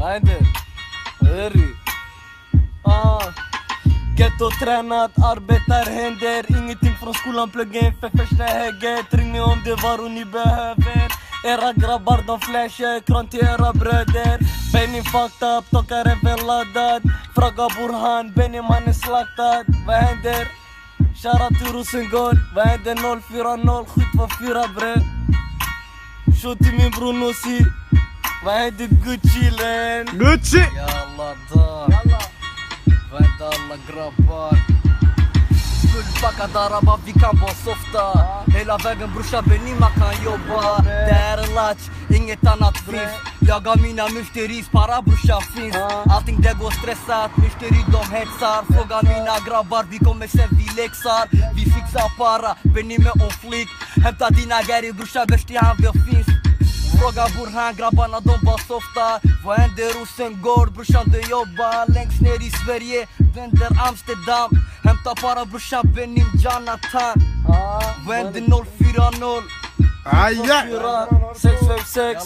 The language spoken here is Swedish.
Vad händer? Hörru. Ghetto-tränat, arbetarhänder. Ingenting från skolan, plugga in för första hägget. Ring mig om det var ni behöver. Era grabbar de flashar, kran till era bröder. Benny fucked up, tockar även laddad. Fråga Burhan, Benny man är slaktad. Vad händer? Shoutout till Rosengård. Vad händer? 040 724 bre. Show till min bror Nossi. Vad händer Gucci-län? Gucci! Jalla då. Vad händer alla grabbar? Fullpackade arabar, vi kan bara softa. Hela vägen brorsa, Benny man kan jobba. Det här är latch, inget annat finns. Jag har mina mysteris, para brorsa finns. Allting det går stressat, mysteri de hetsar. Fråga mina grabbar, vi kommer sen vi läxar. Vi fixar para, Benny med on flick. Hämta dina gäri brorsa, bäst i handel finns. Fråga Burhan, grabbarna de bara softa. Vad händer Rosengård, brorsan du jobbar. Längst ner i Sverige, vänder Amsterdam. Hämta para brorsan Benny Jonathan. Vad händer 040 Aja! 656.